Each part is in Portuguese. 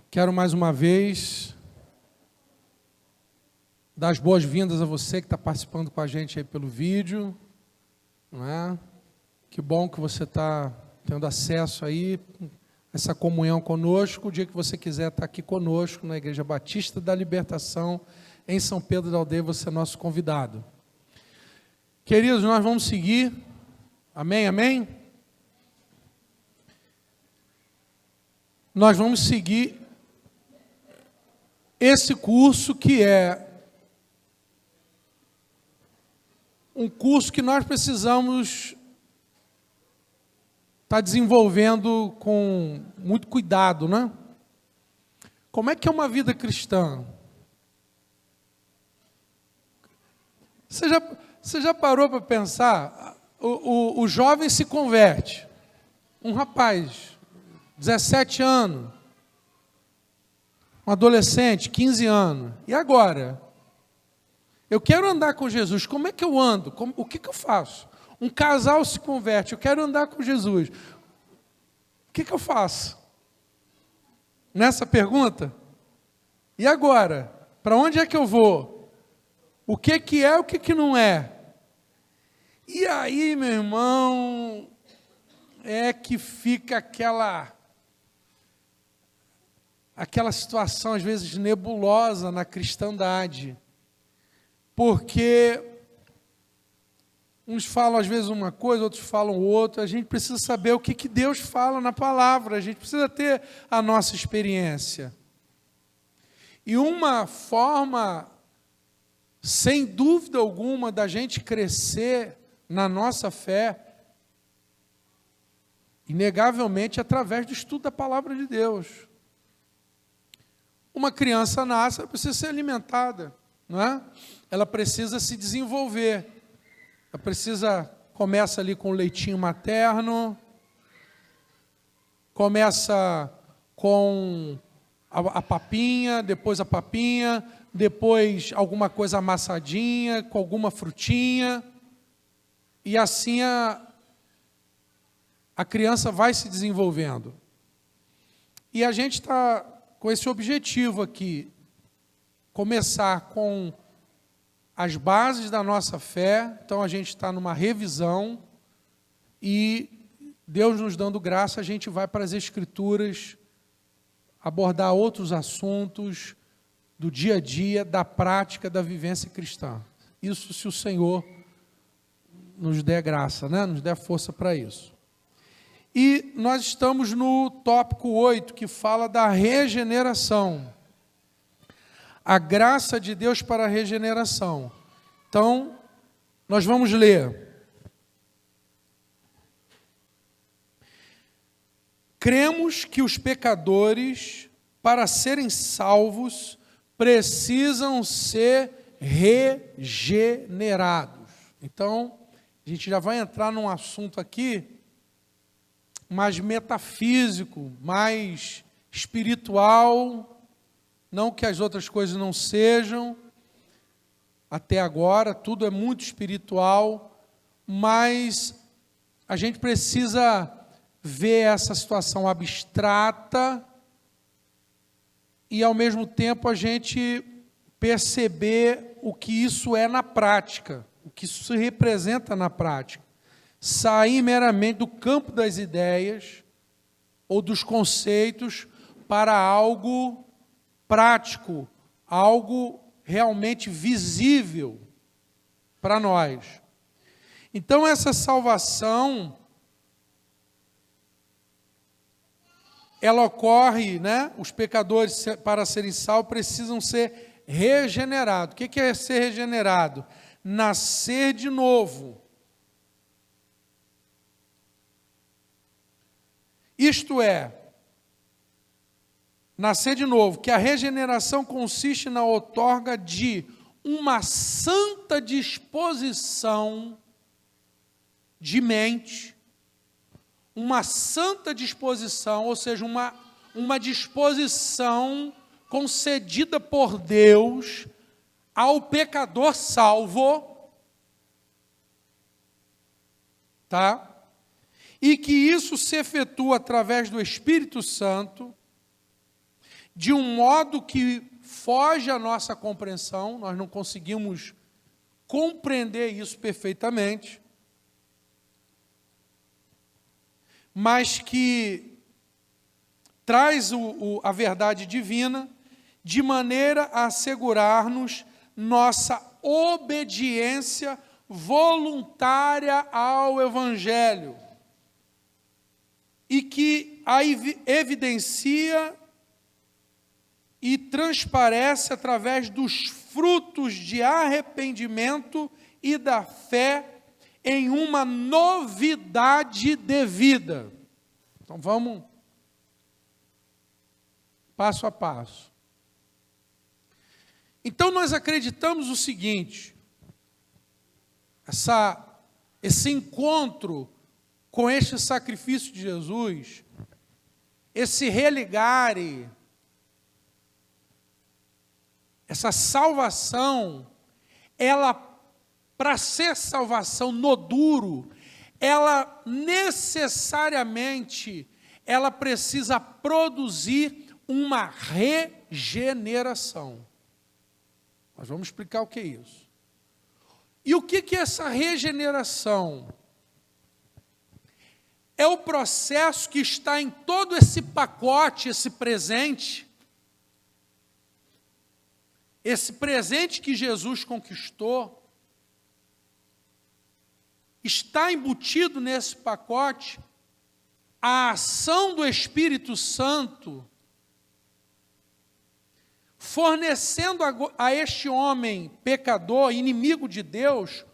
Quero mais uma vez dar as boas-vindas a você que está participando com a gente aí pelo vídeo, não é? Que bom que você está tendo acesso aí a essa comunhão conosco. O dia que você quiser estar aqui conosco na Igreja Batista da Libertação, em São Pedro da Aldeia, você é nosso convidado. Queridos, nós vamos seguir. Amém, amém? Nós vamos seguir esse curso que é um curso que nós precisamos estar desenvolvendo com muito cuidado, né? Como é que é uma vida cristã? Você já parou para pensar? O jovem se converte, um rapaz, 17 anos, um adolescente, 15 anos, e agora? Eu quero andar com Jesus, como é que eu ando? O que eu faço? Um casal se converte, eu quero andar com Jesus, o que eu faço? Nessa pergunta? E agora? Para onde é que eu vou? O que é, o que não é? E aí, meu irmão, é que fica aquela situação, às vezes, nebulosa na cristandade. Porque uns falam, às vezes, uma coisa, outros falam outra. A gente precisa saber o que Deus fala na palavra. A gente precisa ter a nossa experiência. E uma forma, sem dúvida alguma, da gente crescer na nossa fé, inegavelmente, através do estudo da palavra de Deus. Uma criança nasce, ela precisa ser alimentada, não é? Ela precisa se desenvolver. Ela começa ali com o leitinho materno, começa com a papinha, depois alguma coisa amassadinha, com alguma frutinha, e assim a criança vai se desenvolvendo. E a gente está com esse objetivo aqui, começar com as bases da nossa fé. Então a gente está numa revisão e Deus nos dando graça, a gente vai para as Escrituras abordar outros assuntos do dia a dia, da prática, da vivência cristã. Isso se o Senhor nos der graça, né? Nos der força para isso. E nós estamos no tópico 8, que fala da regeneração. A graça de Deus para a regeneração. Então, nós vamos ler. Cremos que os pecadores, para serem salvos, precisam ser regenerados. Então, a gente já vai entrar num assunto aqui mais metafísico, mais espiritual, não que as outras coisas não sejam, até agora, tudo é muito espiritual, mas a gente precisa ver essa situação abstrata e, ao mesmo tempo, a gente perceber o que isso é na prática, o que isso representa na prática. Sair meramente do campo das ideias ou dos conceitos para algo prático, algo realmente visível para nós. Então, essa salvação, ela ocorre, né? Os pecadores, para serem salvos, precisam ser regenerados. O que é ser regenerado? Nascer de novo. Isto é, nascer de novo, que a regeneração consiste na outorga de uma santa disposição de mente, uma santa disposição, ou seja, uma disposição concedida por Deus ao pecador salvo, tá? E que isso se efetua através do Espírito Santo, de um modo que foge à nossa compreensão, nós não conseguimos compreender isso perfeitamente, mas que traz a verdade divina de maneira a assegurar-nos nossa obediência voluntária ao Evangelho e que a evidencia e transparece através dos frutos de arrependimento e da fé em uma novidade de vida. Então vamos passo a passo. Então nós acreditamos o seguinte: esse encontro com este sacrifício de Jesus, esse religare, essa salvação, ela, para ser salvação no duro, ela necessariamente, ela precisa produzir uma regeneração. Nós vamos explicar o que é isso. E o que é essa regeneração? É o processo que está em todo esse pacote, esse presente que Jesus conquistou, está embutido nesse pacote a ação do Espírito Santo, fornecendo a este homem pecador, inimigo de Deus,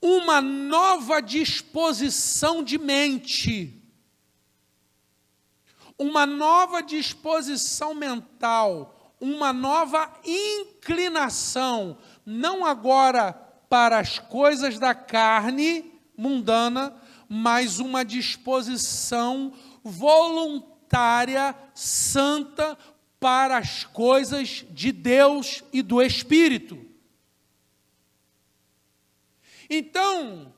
uma nova disposição de mente, uma nova disposição mental, uma nova inclinação, não agora para as coisas da carne mundana, mas uma disposição voluntária, santa, para as coisas de Deus e do Espírito. Então,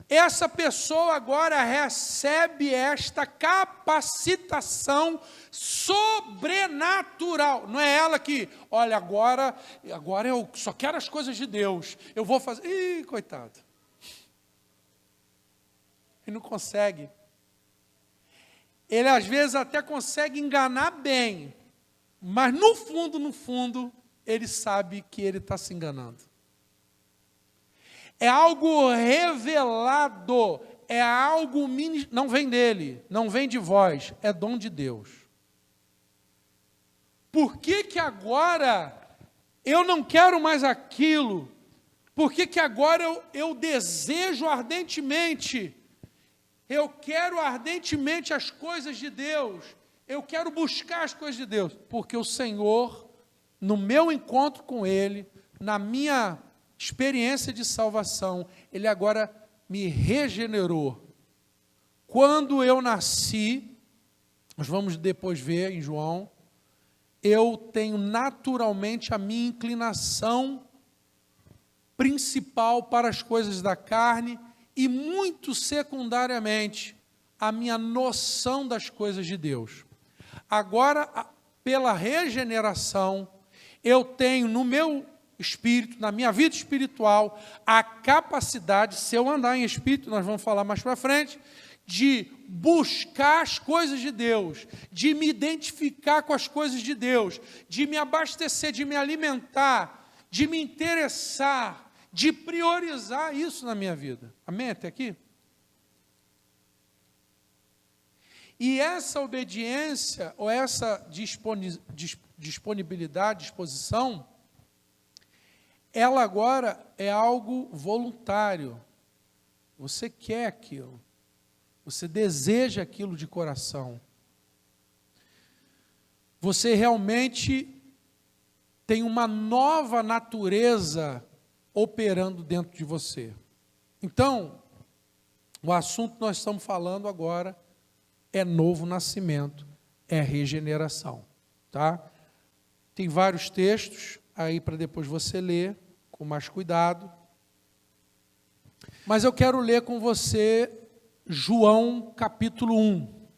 essa pessoa agora recebe esta capacitação sobrenatural. Não é ela que, olha, agora eu só quero as coisas de Deus, eu vou fazer... Ih, coitado. Ele não consegue. Ele às vezes até consegue enganar bem, mas no fundo, ele sabe que ele está se enganando. É algo revelado, é algo, não vem dele, não vem de vós, é dom de Deus. Por que agora eu não quero mais aquilo? Por que agora eu desejo ardentemente, eu quero ardentemente as coisas de Deus, eu quero buscar as coisas de Deus? Porque o Senhor, no meu encontro com Ele, na minha experiência de salvação, Ele agora me regenerou. Quando eu nasci, nós vamos depois ver em João, eu tenho naturalmente a minha inclinação principal para as coisas da carne e muito secundariamente a minha noção das coisas de Deus. Agora, pela regeneração, eu tenho no meu espírito, na minha vida espiritual, a capacidade, se eu andar em espírito, nós vamos falar mais para frente, de buscar as coisas de Deus, de me identificar com as coisas de Deus, de me abastecer, de me alimentar, de me interessar, de priorizar isso na minha vida. Amém? Até aqui? E essa obediência, ou essa disponibilidade, disposição, ela agora é algo voluntário. Você quer aquilo. Você deseja aquilo de coração. Você realmente tem uma nova natureza operando dentro de você. Então, o assunto que nós estamos falando agora é novo nascimento, é regeneração, tá? Tem vários textos aí para depois você ler com mais cuidado. Mas eu quero ler com você João capítulo 1.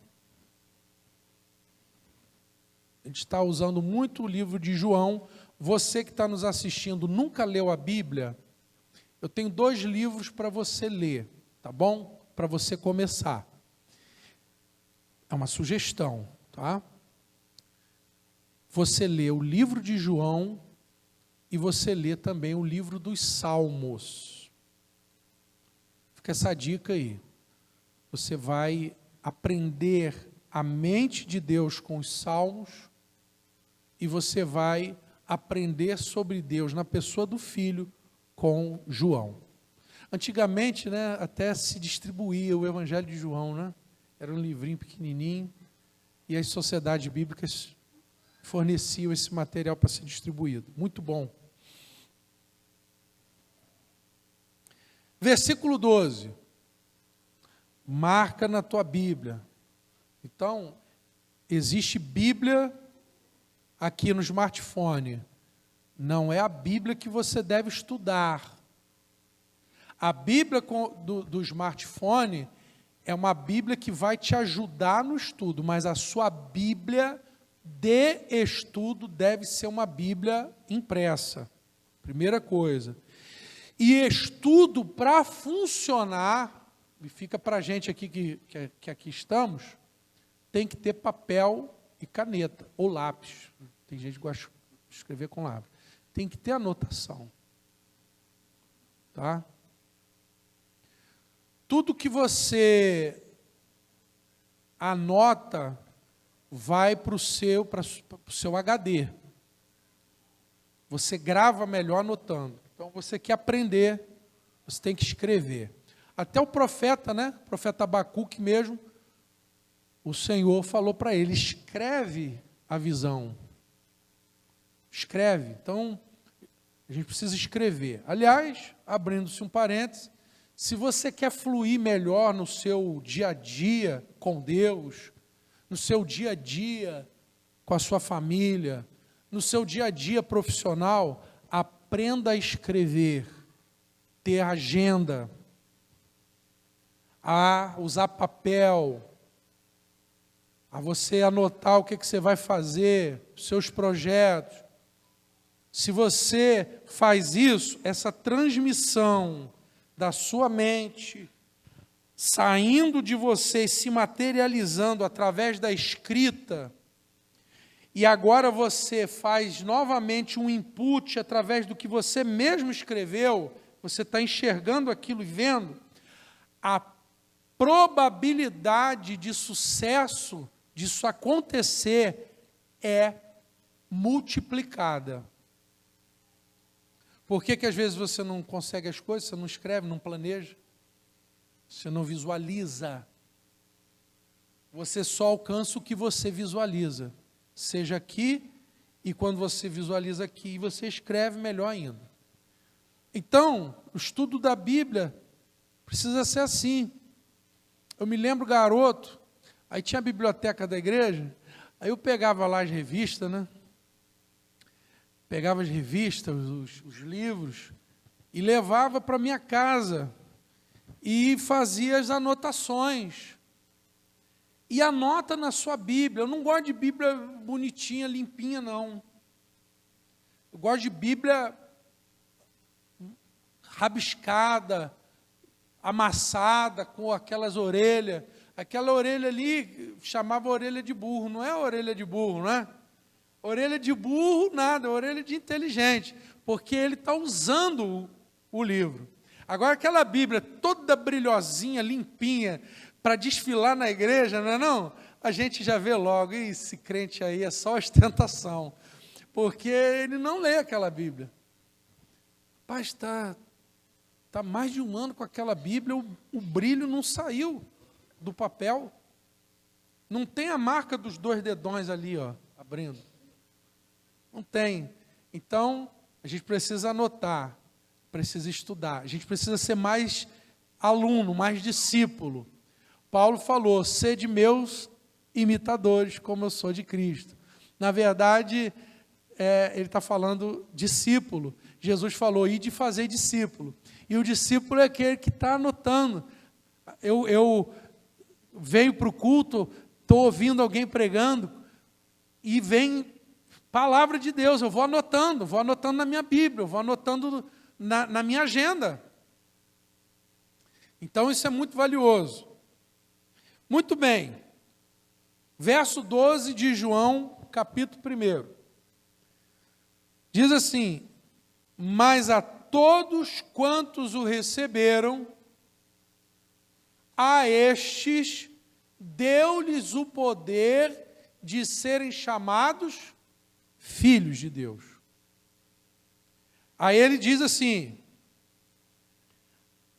A gente está usando muito o livro de João. Você que está nos assistindo nunca leu a Bíblia, eu tenho 2 livros para você ler, tá bom? Para você começar. É uma sugestão, tá? Você lê o livro de João e você lê também o livro dos Salmos. Fica essa dica aí. Você vai aprender a mente de Deus com os Salmos e você vai aprender sobre Deus na pessoa do Filho com João. Antigamente, né, até se distribuía o Evangelho de João, né? Era um livrinho pequenininho e as sociedades bíblicas forneciam esse material para ser distribuído. Muito bom. Versículo 12. Marca na tua Bíblia. Então, existe Bíblia aqui no smartphone. Não é a Bíblia que você deve estudar. A Bíblia do smartphone é uma Bíblia que vai te ajudar no estudo, mas a sua Bíblia de estudo deve ser uma Bíblia impressa. Primeira coisa. E estudo para funcionar, e fica para a gente aqui que aqui estamos, tem que ter papel e caneta, ou lápis. Tem gente que gosta de escrever com lápis. Tem que ter anotação. Tá? Tudo que você anota vai para o seu HD. Você grava melhor anotando. Então, você quer aprender, você tem que escrever. Até o profeta, né? O profeta Abacuque mesmo, o Senhor falou para ele, escreve a visão. Escreve. Então, a gente precisa escrever. Aliás, abrindo-se um parêntese, se você quer fluir melhor no seu dia a dia com Deus, no seu dia a dia com a sua família, no seu dia a dia profissional, aprenda a escrever, ter agenda, a usar papel, a você anotar o que você vai fazer, os seus projetos. Se você faz isso, essa transmissão da sua mente, saindo de você e se materializando através da escrita, e agora você faz novamente um input através do que você mesmo escreveu, você está enxergando aquilo e vendo, a probabilidade de sucesso disso acontecer é multiplicada. Por que às vezes você não consegue as coisas, você não escreve, não planeja, você não visualiza? Você só alcança o que você visualiza. Seja aqui, e quando você visualiza aqui, você escreve melhor ainda. Então, o estudo da Bíblia precisa ser assim. Eu me lembro, garoto, aí tinha a biblioteca da igreja, aí eu pegava lá as revistas, né? Pegava as revistas, os livros, e levava para minha casa, e fazia as anotações. E anota na sua Bíblia. Eu não gosto de Bíblia bonitinha, limpinha, não. Eu gosto de Bíblia rabiscada, amassada, com aquelas orelhas. Aquela orelha ali, chamava orelha de burro. Não é orelha de burro, não é? Orelha de burro, nada. Orelha de inteligente. Porque ele está usando o livro. Agora, aquela Bíblia toda brilhosinha, limpinha, para desfilar na igreja, não é não? A gente já vê logo, esse crente aí é só ostentação, porque ele não lê aquela Bíblia. Rapaz, está mais de um ano com aquela Bíblia, o brilho não saiu do papel, não tem a marca dos 2 dedões ali, ó, abrindo, não tem. Então, a gente precisa anotar, precisa estudar, a gente precisa ser mais aluno, mais discípulo. Paulo falou, sede meus imitadores, como eu sou de Cristo. Na verdade, ele está falando discípulo. Jesus falou, ide fazer discípulo. E o discípulo é aquele que está anotando. Eu venho para o culto, estou ouvindo alguém pregando, e vem palavra de Deus, eu vou anotando na minha Bíblia, eu vou anotando na minha agenda. Então isso é muito valioso. Muito bem. Verso 12 de João, capítulo 1. Diz assim: mas a todos quantos o receberam, a estes deu-lhes o poder de serem chamados filhos de Deus. Aí ele diz assim: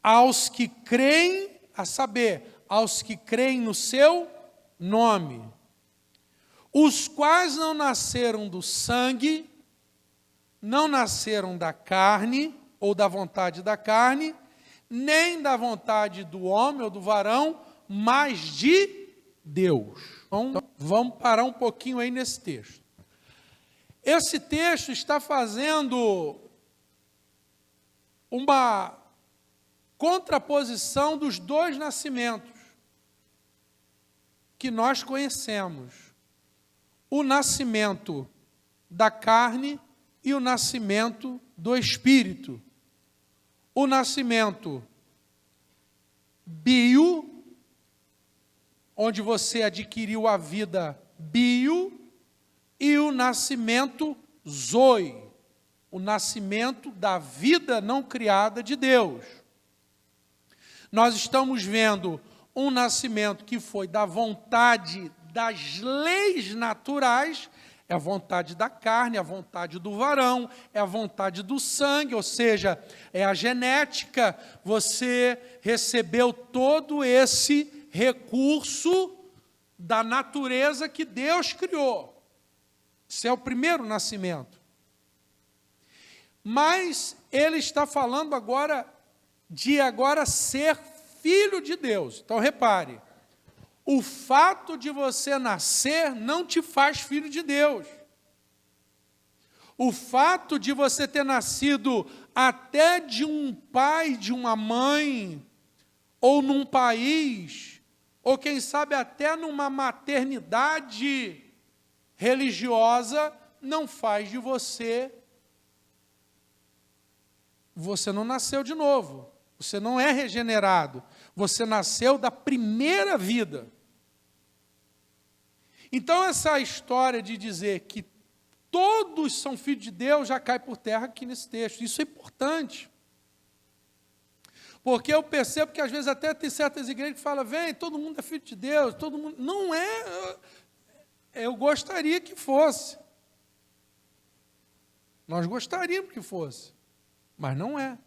aos que creem, a saber, aos que creem no seu nome, os quais não nasceram do sangue, não nasceram da carne, ou da vontade da carne, nem da vontade do homem ou do varão, mas de Deus. Então, vamos parar um pouquinho aí nesse texto. Esse texto está fazendo uma contraposição dos dois nascimentos que nós conhecemos: o nascimento da carne e o nascimento do espírito. O nascimento bio, onde você adquiriu a vida bio, e o nascimento zoe, o nascimento da vida não criada de Deus. Nós estamos vendo um nascimento que foi da vontade das leis naturais, é a vontade da carne, é a vontade do varão, é a vontade do sangue, ou seja, é a genética. Você recebeu todo esse recurso da natureza que Deus criou. Esse é o primeiro nascimento. Mas ele está falando agora de ser filho de Deus. Então repare, o fato de você nascer não te faz filho de Deus. O fato de você ter nascido até de um pai, de uma mãe, ou num país, ou quem sabe até numa maternidade religiosa, não faz de você. Você não nasceu de novo. Você não é regenerado. Você nasceu da primeira vida. Então, essa história de dizer que todos são filhos de Deus já cai por terra aqui nesse texto. Isso é importante. Porque eu percebo que às vezes até tem certas igrejas que falam: vem, todo mundo é filho de Deus, todo mundo. Não é. Eu gostaria que fosse. Nós gostaríamos que fosse. Mas não é.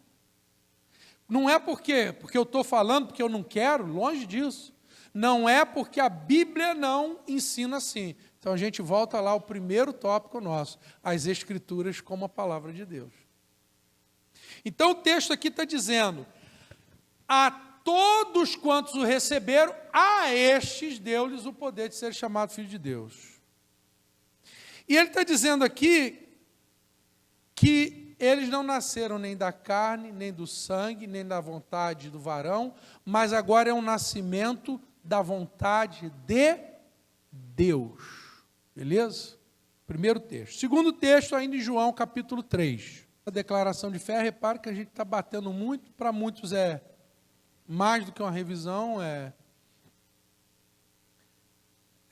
Não é porque eu estou falando, porque eu não quero, longe disso. Não é porque a Bíblia não ensina assim. Então a gente volta lá ao primeiro tópico nosso, as Escrituras como a palavra de Deus. Então o texto aqui está dizendo: a todos quantos o receberam, a estes deu-lhes o poder de ser chamado filho de Deus. E ele está dizendo aqui que eles não nasceram nem da carne, nem do sangue, nem da vontade do varão, mas agora é um nascimento da vontade de Deus. Beleza? Primeiro texto. Segundo texto, ainda em João, capítulo 3. A declaração de fé, repare que a gente está batendo muito, para muitos é mais do que uma revisão, é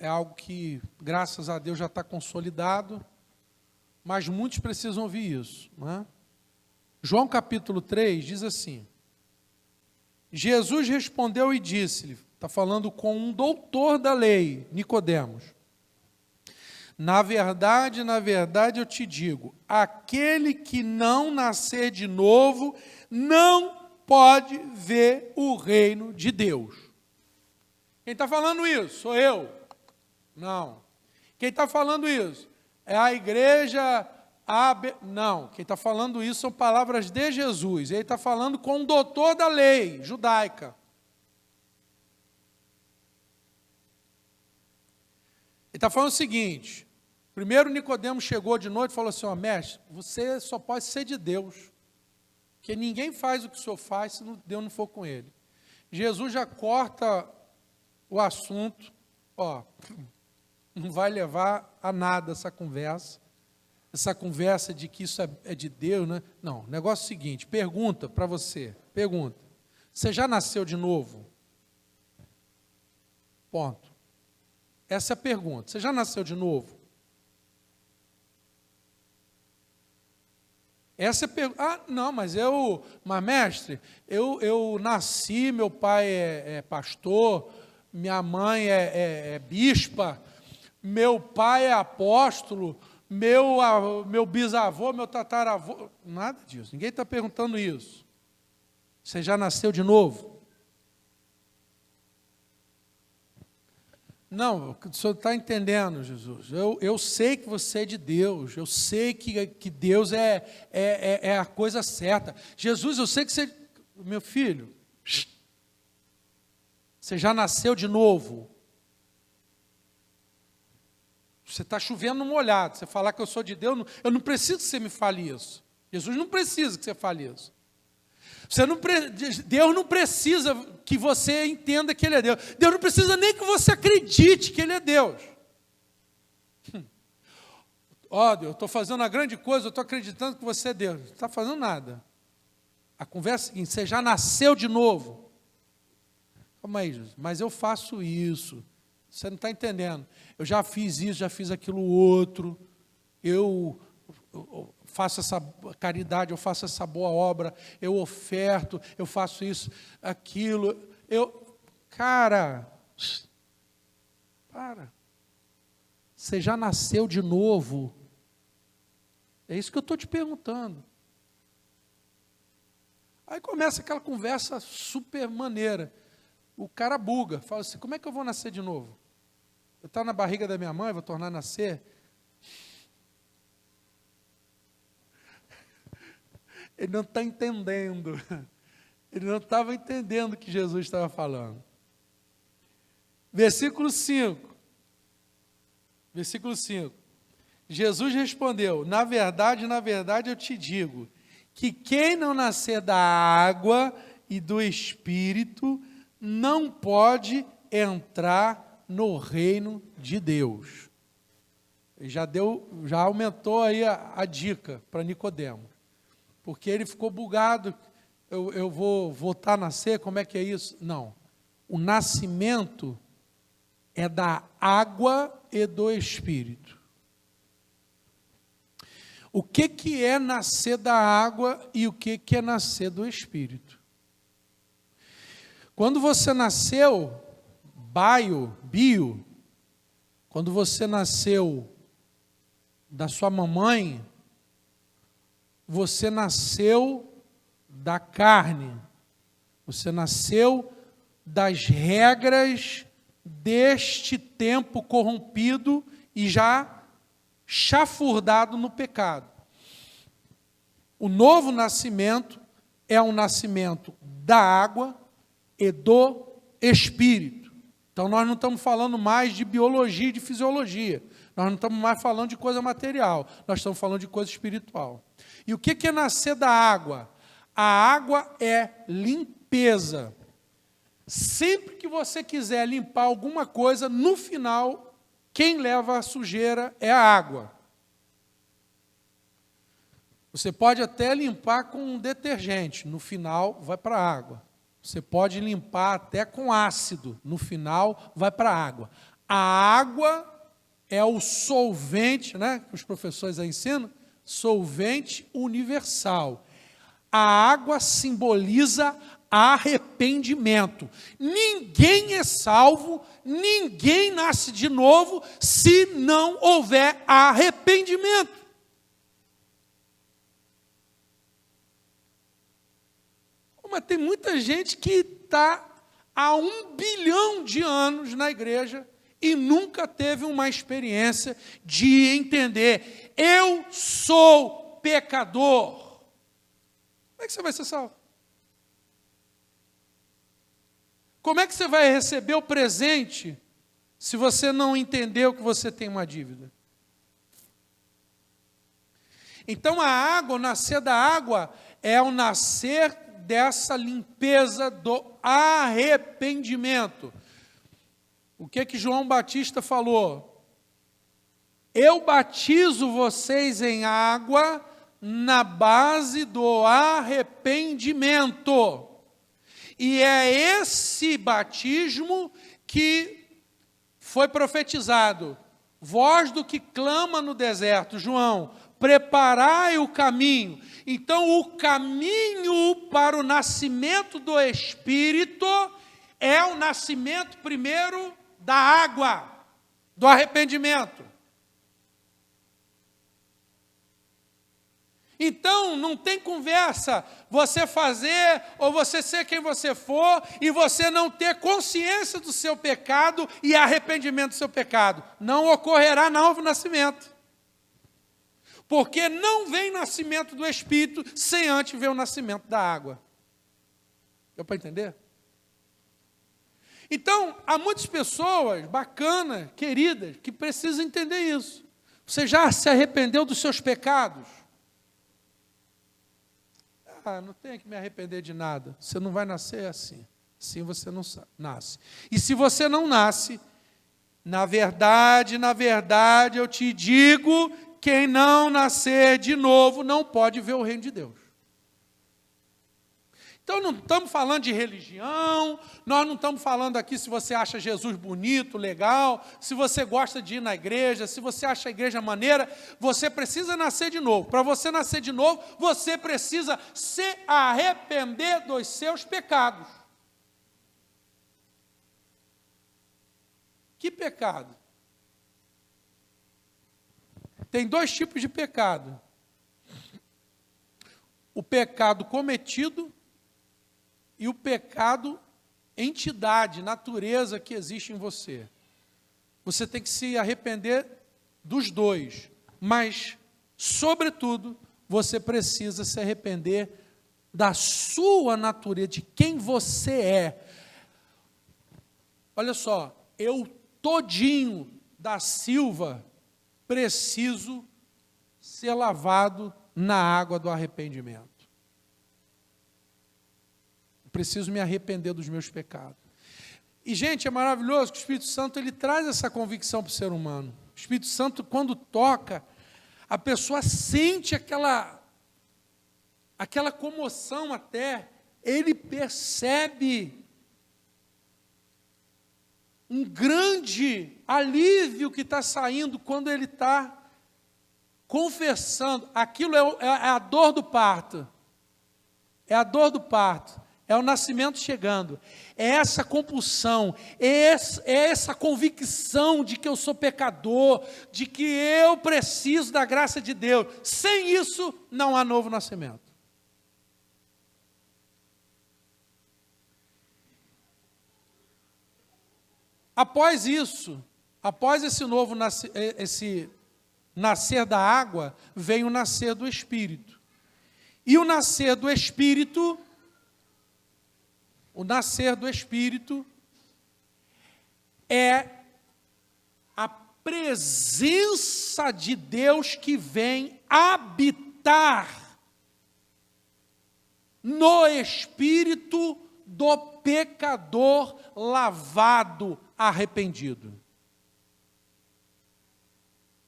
algo que, graças a Deus, já está consolidado, mas muitos precisam ouvir isso, não é? João capítulo 3 diz assim: Jesus respondeu e disse-lhe, está falando com um doutor da lei, Nicodemos: na verdade, eu te digo, aquele que não nascer de novo, não pode ver o reino de Deus. Quem está falando isso? Sou eu? Não. Quem está falando isso? É a igreja AB? Não. Quem está falando isso são palavras de Jesus. Ele está falando com um doutor da lei judaica. Ele está falando o seguinte: primeiro Nicodemos chegou de noite e falou assim: ó, mestre, você só pode ser de Deus, porque ninguém faz o que o senhor faz se Deus não for com ele. Jesus já corta o assunto, ó, Não vai levar a nada essa conversa de que isso é de Deus, né? Não, o negócio é o seguinte, pergunta para você, você já nasceu de novo? Ponto. Essa é a pergunta, você já nasceu de novo? Essa é a pergunta. Não, mas mestre, eu nasci, meu pai é pastor, minha mãe é bispa, meu pai é apóstolo, meu bisavô, meu tataravô, nada disso, ninguém está perguntando isso. Você já nasceu de novo? Não, o senhor está entendendo, Jesus. Eu sei que você é de Deus, eu sei que Deus é a coisa certa. Jesus, eu sei que você... Meu filho, você já nasceu de novo? Você está chovendo no molhado. Você falar que eu sou de Deus, eu não preciso que você me fale isso. Jesus não precisa que você fale isso. Deus não precisa que você entenda que Ele é Deus. Deus não precisa nem que você acredite que Ele é Deus. Eu estou fazendo uma grande coisa, eu estou acreditando que você é Deus. Não está fazendo nada. A conversa é a seguinte, você já nasceu de novo. Calma aí, Jesus, mas eu faço isso. Você não está entendendo. Eu já fiz isso, já fiz aquilo outro. Eu faço essa caridade, eu faço essa boa obra, eu oferto, eu faço isso, aquilo. Cara, para. Você já nasceu de novo? É isso que eu estou te perguntando. Aí começa aquela conversa super maneira. O cara buga, fala assim, como é que eu vou nascer de novo? Eu estou na barriga da minha mãe, vou tornar a nascer? Ele não está entendendo. Ele não estava entendendo o que Jesus estava falando. Versículo 5. Versículo 5. Jesus respondeu, na verdade eu te digo, que quem não nascer da água e do Espírito, não pode entrar no reino de Deus. Ele já aumentou aí a dica para Nicodemo. Porque ele ficou bugado, eu vou voltar a nascer, como é que é isso? Não, o nascimento é da água e do Espírito. O que é nascer da água e o que é nascer do Espírito? Quando você nasceu, bio, quando você nasceu da sua mamãe, você nasceu da carne, você nasceu das regras deste tempo corrompido e já chafurdado no pecado. O novo nascimento é um nascimento da água e do Espírito. Então nós não estamos falando mais de biologia e de fisiologia, nós não estamos mais falando de coisa material, nós estamos falando de coisa espiritual. E o que é nascer da água? A água é limpeza. Sempre que você quiser limpar alguma coisa, no final, quem leva a sujeira é a água. Você pode até limpar com um detergente, no final vai para a água. Você pode limpar até com ácido, no final vai para a água. A água é o solvente, né, que os professores aí ensinam, solvente universal. A água simboliza arrependimento. Ninguém é salvo, ninguém nasce de novo se não houver arrependimento. Mas tem muita gente que está há 1 bilhão de anos na igreja e nunca teve uma experiência de entender, eu sou pecador. Como é que você vai ser salvo? Como é que você vai receber o presente se você não entendeu que você tem uma dívida? Então a água, o nascer da água, é o nascer dessa limpeza do arrependimento. O que João Batista falou? eu batizo vocês em água na base do arrependimento. E é esse batismo que foi profetizado. Voz do que clama no deserto, João, preparai o caminho. Então, o caminho para o nascimento do Espírito é o nascimento primeiro da água, do arrependimento. Então, não tem conversa você fazer ou você ser quem você for e você não ter consciência do seu pecado e arrependimento do seu pecado. Não ocorrerá novo nascimento. Porque não vem nascimento do Espírito sem antes ver o nascimento da água. Deu para entender? Então, há muitas pessoas bacanas, queridas, que precisam entender isso. Você já se arrependeu dos seus pecados? Não tenho que me arrepender de nada. Você não vai nascer assim. Assim você não nasce. E se você não nasce, na verdade, eu te digo, quem não nascer de novo não pode ver o reino de Deus. Então, não estamos falando de religião, nós não estamos falando aqui se você acha Jesus bonito, legal, se você gosta de ir na igreja, se você acha a igreja maneira, você precisa nascer de novo. Para você nascer de novo, você precisa se arrepender dos seus pecados. Que pecado? Tem dois tipos de pecado. O pecado cometido e o pecado, entidade, natureza que existe em você. Você tem que se arrepender dos dois, mas, sobretudo, você precisa se arrepender da sua natureza, de quem você é. Olha só, eu todinho da Silva preciso ser lavado na água do arrependimento. Preciso me arrepender dos meus pecados. E, gente, é maravilhoso que o Espírito Santo ele traz essa convicção para o ser humano. O Espírito Santo, quando toca, a pessoa sente aquela comoção até, ele percebe um grande alívio que está saindo quando ele está confessando. Aquilo é a dor do parto. É a dor do parto. É o nascimento chegando, é essa compulsão, é essa convicção de que eu sou pecador, de que eu preciso da graça de Deus. Sem isso, não há novo nascimento. Após isso, após esse novo esse nascer da água, vem o nascer do Espírito. E o nascer do Espírito... O nascer do Espírito é a presença de Deus que vem habitar no espírito do pecador lavado, arrependido.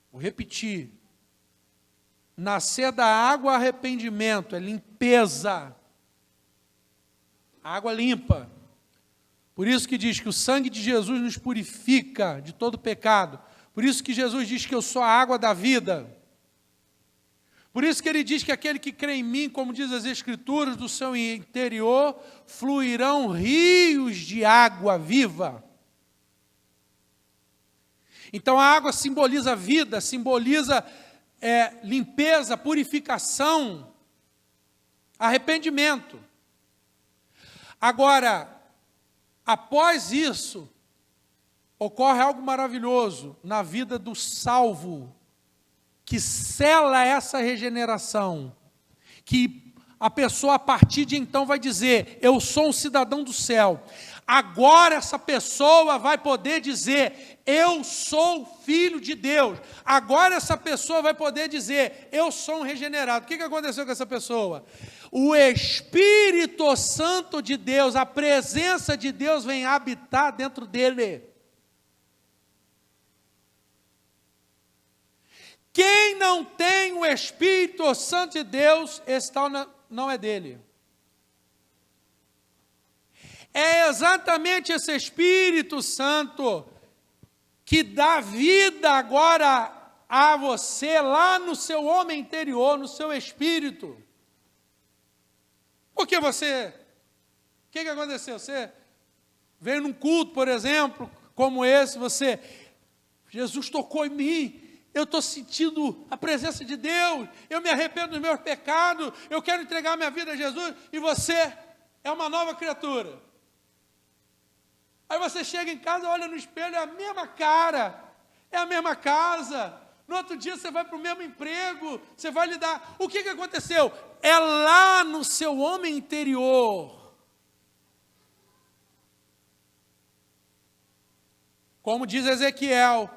Vou repetir. Nascer da água, arrependimento, é limpeza. A água limpa. Por isso que diz que o sangue de Jesus nos purifica de todo pecado. Por isso que Jesus diz que eu sou a água da vida. Por isso que ele diz que aquele que crê em mim, como diz as Escrituras, do seu interior fluirão rios de água viva. Então a água simboliza vida, simboliza limpeza, purificação, arrependimento. Agora, após isso, ocorre algo maravilhoso na vida do salvo, que sela essa regeneração, que a pessoa a partir de então vai dizer, eu sou um cidadão do céu. Agora essa pessoa vai poder dizer, eu sou filho de Deus. Agora essa pessoa vai poder dizer, eu sou um regenerado. O que aconteceu com essa pessoa? O Espírito Santo de Deus, a presença de Deus vem habitar dentro dele. não tem o Espírito Santo de Deus, esse tal não é dele. É exatamente esse Espírito Santo que dá vida agora a você, lá no seu homem interior, no seu espírito. Porque você, o que aconteceu? Você veio num culto, por exemplo, como esse, Jesus tocou em mim, eu estou sentindo a presença de Deus, eu me arrependo dos meus pecados, eu quero entregar minha vida a Jesus, e você é uma nova criatura. Aí você chega em casa, olha no espelho, é a mesma cara, é a mesma casa. No outro dia você vai para o mesmo emprego, você vai lidar. O que aconteceu? É lá no seu homem interior. Como diz Ezequiel,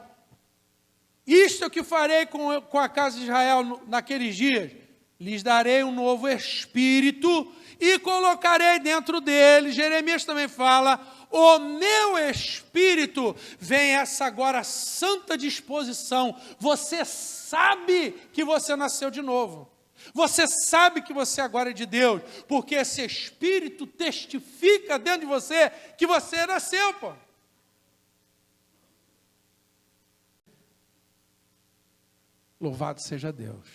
isto é o que farei com a casa de Israel naqueles dias. Lhes darei um novo espírito e colocarei dentro deles. Jeremias também fala, o meu espírito, vem essa agora santa disposição. Você sabe que você nasceu de novo. Você sabe que você agora é de Deus, porque esse espírito testifica dentro de você que você nasceu, pô. Louvado seja Deus.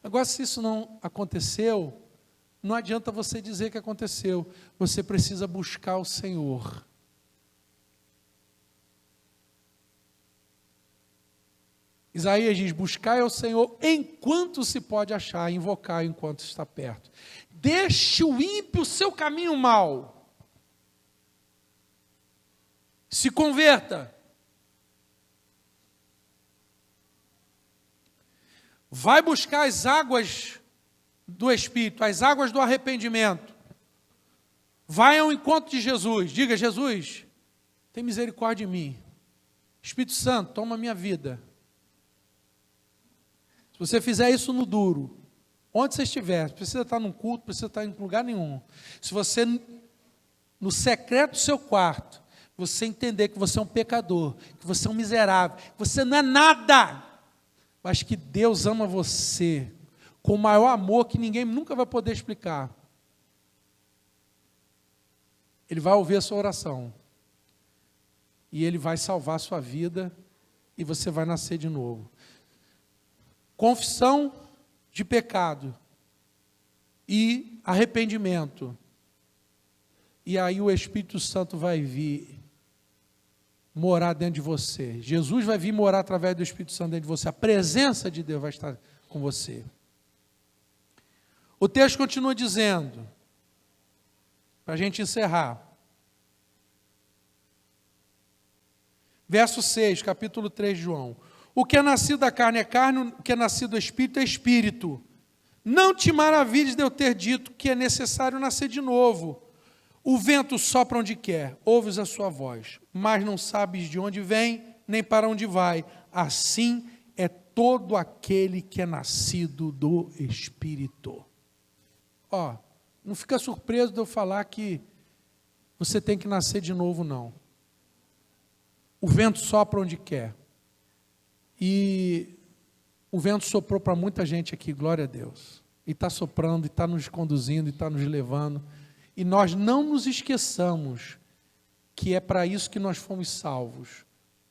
Agora, se isso não aconteceu, não adianta você dizer que aconteceu. Você precisa buscar o Senhor. Isaías diz, buscai ao Senhor enquanto se pode achar, invocar enquanto está perto. Deixe o ímpio o seu caminho mau. Se converta. Vai buscar as águas do Espírito, as águas do arrependimento. Vai ao encontro de Jesus. Diga, Jesus, tem misericórdia de mim. Espírito Santo, toma minha vida. Se você fizer isso no duro, onde você estiver, não precisa estar num culto, não precisa estar em lugar nenhum. Se você, no secreto do seu quarto, você entender que você é um pecador, que você é um miserável, que você não é nada, mas que Deus ama você com o maior amor que ninguém nunca vai poder explicar. Ele vai ouvir a sua oração. E Ele vai salvar a sua vida e você vai nascer de novo. Confissão de pecado e arrependimento. E aí o Espírito Santo vai vir morar dentro de você. Jesus vai vir morar através do Espírito Santo dentro de você. A presença de Deus vai estar com você. O texto continua dizendo, para a gente encerrar. Verso 6, capítulo 3 de João. O que é nascido da carne é carne, o que é nascido do Espírito é Espírito. Não te maravilhes de eu ter dito que é necessário nascer de novo. O vento sopra onde quer, ouves a sua voz, mas não sabes de onde vem, nem para onde vai. Assim é todo aquele que é nascido do Espírito. Ó, não fica surpreso de eu falar que você tem que nascer de novo, não. O vento sopra onde quer. E o vento soprou para muita gente aqui, glória a Deus. E está soprando, e está nos conduzindo, e está nos levando. E nós não nos esqueçamos que é para isso que nós fomos salvos,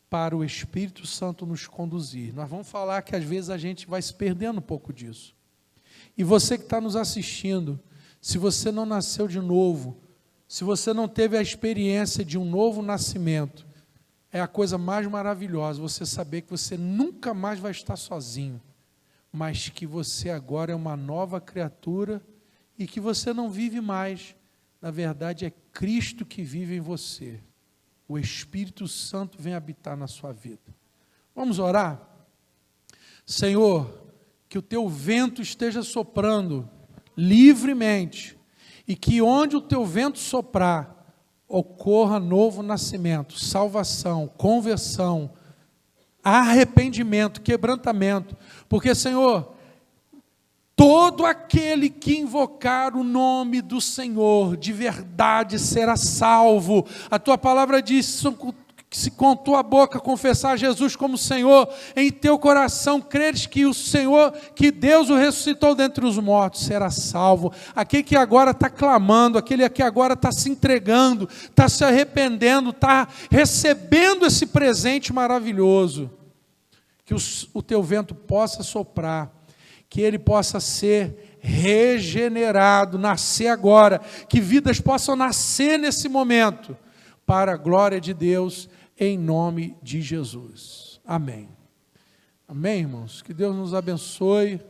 para o Espírito Santo nos conduzir. Nós vamos falar que às vezes a gente vai se perdendo um pouco disso. E você que está nos assistindo, se você não nasceu de novo, se você não teve a experiência de um novo nascimento, é a coisa mais maravilhosa, você saber que você nunca mais vai estar sozinho, mas que você agora é uma nova criatura e que você não vive mais. Na verdade, é Cristo que vive em você. O Espírito Santo vem habitar na sua vida. Vamos orar? Senhor, que o teu vento esteja soprando livremente e que onde o teu vento soprar, ocorra novo nascimento, salvação, conversão, arrependimento, quebrantamento, porque, Senhor, todo aquele que invocar o nome do Senhor, de verdade será salvo. A tua palavra diz que se com tua boca confessar Jesus como Senhor, em teu coração creres que o Senhor, que Deus o ressuscitou dentre os mortos, será salvo. Aquele que agora está clamando, aquele que agora está se entregando, está se arrependendo, está recebendo esse presente maravilhoso, que o teu vento possa soprar, que ele possa ser regenerado, nascer agora, que vidas possam nascer nesse momento, para a glória de Deus, em nome de Jesus. Amém. Amém, irmãos? Que Deus nos abençoe.